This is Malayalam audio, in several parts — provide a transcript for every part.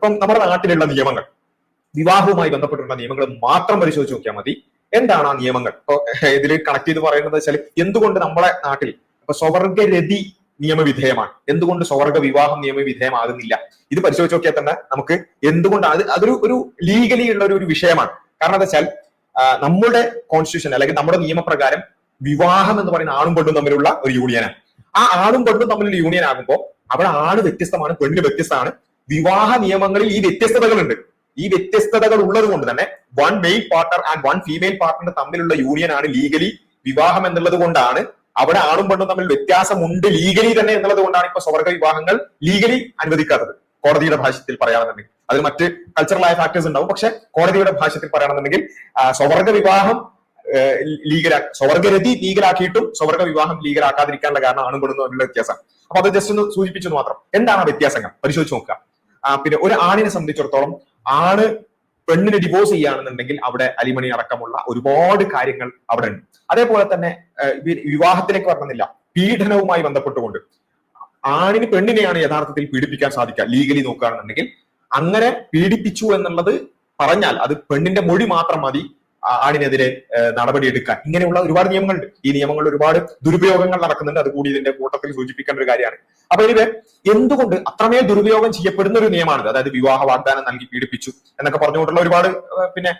ഇപ്പം നമ്മുടെ നാട്ടിലുള്ള നിയമങ്ങൾ, വിവാഹവുമായി ബന്ധപ്പെട്ടുള്ള നിയമങ്ങൾ മാത്രം പരിശോധിച്ച് നോക്കിയാൽ മതി. എന്താണ് ആ നിയമങ്ങൾ? ഇപ്പൊ ഇതിൽ കണക്ട് ചെയ്ത് പറയുന്നത് വെച്ചാൽ എന്തുകൊണ്ട് നമ്മുടെ നാട്ടിൽ ഇപ്പൊ സ്വർഗരതി നിയമവിധേയമാണ്, എന്തുകൊണ്ട് സ്വർഗ വിവാഹം നിയമവിധേയമാകുന്നില്ല? ഇത് പരിശോധിച്ച് നോക്കിയാൽ തന്നെ നമുക്ക് എന്തുകൊണ്ട് അതൊരു ലീഗലി ഉള്ള ഒരു വിഷയമാണ്. കാരണം എന്താ വെച്ചാൽ നമ്മുടെ കോൺസ്റ്റിറ്റ്യൂഷൻ അല്ലെങ്കിൽ നമ്മുടെ നിയമപ്രകാരം വിവാഹം എന്ന് പറയുന്ന ആണും പെണ്ണും തമ്മിലുള്ള ഒരു യൂണിയനാണ്. ആ ആണും പെണ്ണും തമ്മിലുള്ള യൂണിയൻ ആകുമ്പോൾ അവിടെ ആണ് വ്യത്യസ്തമാണ്, പെണ്ണ് വ്യത്യസ്തമാണ്. വിവാഹ നിയമങ്ങളിൽ ഈ വ്യത്യസ്തതകളുണ്ട്. ഈ വ്യത്യസ്തതകൾ ഉള്ളത് കൊണ്ട് തന്നെ one male partner and one female partner തമ്മിലുള്ള യൂണിയൻ ആണ് ലീഗലി വിവാഹം എന്നുള്ളത് കൊണ്ടാണ് അവിടെ ആണും പെണ്ണും തമ്മിൽ വ്യത്യാസമുണ്ട് ലീഗലി തന്നെ എന്നുള്ളത് കൊണ്ടാണ് ഇപ്പൊ സ്വർഗ വിവാഹങ്ങൾ ലീഗലി അനുവദിക്കാത്തത്. കോടതിയുടെ ഭാഷ്യത്തിൽ പറയുകയാണെന്നുണ്ടെങ്കിൽ അതിൽ മറ്റ് കൾച്ചറലായ ഫാക്ടേഴ്സ് ഉണ്ടാവും, പക്ഷെ കോടതിയുടെ ഭാഷ്യത്തിൽ പറയുകയാണെന്നുണ്ടെങ്കിൽ സ്വർഗ വിവാഹം സ്വർഗരതി ലീഗലാക്കിയിട്ടും സ്വർഗ വിവാഹം ലീഗലാക്കാതിരിക്കാനുള്ള കാരണം ആണും പെണ്ണും തമ്മിലുള്ള വ്യത്യാസം. അപ്പൊ അത് ജസ്റ്റ് ഒന്ന് സൂചിപ്പിച്ചെന്ന് മാത്രം. എന്താണ് ആ വ്യത്യാസങ്ങൾ പരിശോധിച്ച് നോക്കുക. പിന്നെ ഒരു ആണിനെ സംബന്ധിച്ചിടത്തോളം ആണ് പെണ്ണിന് ഡിവോഴ്സ് ചെയ്യുകയാണെന്നുണ്ടെങ്കിൽ അവിടെ അലിമണി അടക്കമുള്ള ഒരുപാട് കാര്യങ്ങൾ അവിടെ ഉണ്ട്. അതേപോലെ തന്നെ വിവാഹത്തിലേക്ക് വരണമെന്നില്ല, പീഡനവുമായി ബന്ധപ്പെട്ടുകൊണ്ട് ആണിന് പെണ്ണിനെയാണ് യഥാർത്ഥത്തിൽ പീഡിപ്പിക്കാൻ സാധിക്കുക ലീഗലി നോക്കുകയാണെന്നുണ്ടെങ്കിൽ. അങ്ങനെ പീഡിപ്പിച്ചു എന്നുള്ളത് പറഞ്ഞാൽ അത് പെണ്ണിന്റെ മൊഴി മാത്രം മതി ആണിനെതിരെ നടപടിയെടുക്കാൻ. ഇങ്ങനെയുള്ള ഒരുപാട് നിയമങ്ങളുണ്ട്. ഈ നിയമങ്ങളിൽ ഒരുപാട് ദുരുപയോഗങ്ങൾ നടക്കുന്നുണ്ട്, അതുകൂടി ഇതിന്റെ കൂട്ടത്തിൽ സൂചിപ്പിക്കേണ്ട ഒരു കാര്യമാണ്. അപ്പൊ ഇതിന് എന്തുകൊണ്ട് അത്രമേൽ ദുരുപയോഗം ചെയ്യപ്പെടുന്ന ഒരു നിയമമാണിത്. അതായത് വിവാഹ വാഗ്ദാനം നൽകി പീഡിപ്പിച്ചു എന്നൊക്കെ പറഞ്ഞുകൊണ്ടുള്ള ഒരുപാട് പിന്നെ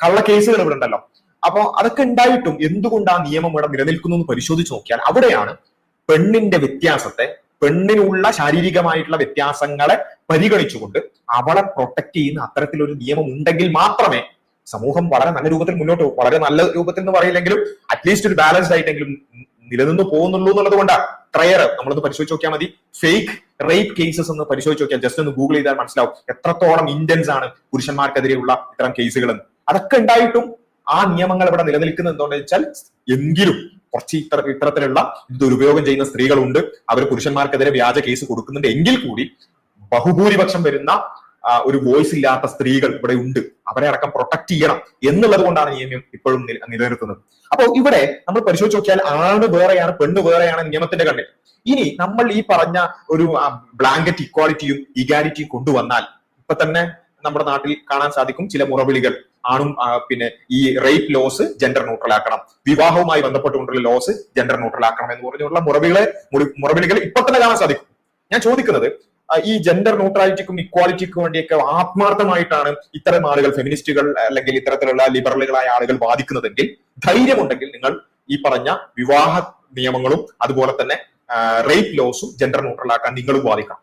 കള്ള കേസുകൾ ഇവിടെ ഉണ്ടല്ലോ. അപ്പൊ അതൊക്കെ ഉണ്ടായിട്ടും എന്തുകൊണ്ട് ആ നിയമം ഇവിടെ നിലനിൽക്കുന്നു എന്ന് പരിശോധിച്ച് നോക്കിയാൽ അവിടെയാണ് പെണ്ണിന്റെ വ്യത്യാസത്തെ, പെണ്ണിനുള്ള ശാരീരികമായിട്ടുള്ള വ്യത്യാസങ്ങളെ പരിഗണിച്ചുകൊണ്ട് അവളെ പ്രൊട്ടക്ട് ചെയ്യുന്ന അത്തരത്തിലൊരു നിയമം ഉണ്ടെങ്കിൽ മാത്രമേ സമൂഹം വളരെ നല്ല രൂപത്തിൽ മുന്നോട്ട് പോകും. വളരെ നല്ല രൂപത്തിൽ എന്ന് പറയില്ലെങ്കിലും അറ്റ്ലീസ്റ്റ് ഒരു ബാലൻസ്ഡ് ആയിട്ടെങ്കിലും നിലനിന്ന് പോകുന്നുള്ളൂ എന്നുള്ളത് കൊണ്ടാണ്. ട്രയർ നമ്മളൊന്ന് പരിശോധിച്ച് നോക്കിയാൽ മതി. ഫേക്ക് റേപ്പ് കേസസ് എന്ന് പരിശോധിച്ച് നോക്കിയാൽ ജസ്റ്റ് ഒന്ന് ഗൂഗിൾ ചെയ്താൽ മനസ്സിലാവും എത്രത്തോളം ഇന്റൻസ് ആണ് പുരുഷന്മാർക്കെതിരെയുള്ള ഇത്തരം കേസുകൾ. അതൊക്കെ ഉണ്ടായിട്ടും ആ നിയമങ്ങൾ ഇവിടെ നിലനിൽക്കുന്നത് എന്തുകൊണ്ടെന്ന് വെച്ചാൽ എങ്കിലും കുറച്ച് ഇത്തരത്തിലുള്ള ദുരുപയോഗം ചെയ്യുന്ന സ്ത്രീകളുണ്ട്. അവർ പുരുഷന്മാർക്കെതിരെ വ്യാജ കേസ് കൊടുക്കുന്നുണ്ട്. എങ്കിൽ കൂടി ബഹുഭൂരിപക്ഷം വരുന്ന ഒരു വോയിസ് ഇല്ലാത്ത സ്ത്രീകൾ ഇവിടെ ഉണ്ട്. അവരെ അടക്കം പ്രൊട്ടക്ട് ചെയ്യണം എന്നുള്ളത് കൊണ്ടാണ് നിയമം ഇപ്പോഴും നിലനിർത്തുന്നത്. അപ്പോൾ ഇവിടെ നമ്മൾ പരിശോധിച്ച് നോക്കിയാൽ ആണ് വേറെയാണ്, പെണ്ണ് വേറെയാണ് നിയമത്തിന്റെ കണ്ണിൽ. ഇനി നമ്മൾ ഈ പറഞ്ഞ ഒരു ബ്ലാങ്കറ്റ് ഇക്വാലിറ്റിയും ഇഗാലിറ്റിയും കൊണ്ടുവന്നാൽ ഇപ്പൊ തന്നെ നമ്മുടെ നാട്ടിൽ കാണാൻ സാധിക്കും ചില മുറവിളികൾ. ആണും പിന്നെ ഈ റേപ്പ് ലോസ് ജെൻഡർ ന്യൂട്രൽ ആക്കണം, വിവാഹവുമായി ബന്ധപ്പെട്ടുകൊണ്ടുള്ള ലോസ് ജെൻഡർ ന്യൂട്രൽ ആക്കണം എന്ന് പറഞ്ഞുള്ള മുറവിളികൾ ഇപ്പൊ തന്നെ കാണാൻ സാധിക്കും. ഞാൻ ചോദിക്കുന്നത് ഈ ജെൻഡർ ന്യൂട്രാലിറ്റിക്കും ഇക്വാലിറ്റിക്കും വേണ്ടിയൊക്കെ ആത്മാർത്ഥമായിട്ടാണ് ഇത്തരം ആളുകൾ, ഫെമിനിസ്റ്റുകൾ അല്ലെങ്കിൽ ഇത്തരത്തിലുള്ള ലിബറലുകളായ ആളുകൾ വാദിക്കുന്നതെങ്കിൽ ധൈര്യമുണ്ടെങ്കിൽ നിങ്ങൾ ഈ പറഞ്ഞ വിവാഹ നിയമങ്ങളും അതുപോലെ തന്നെ റേപ്പ് ലോസും ജെൻഡർ ന്യൂട്രൽ ആക്കാൻ നിങ്ങളും വാദിക്കണം.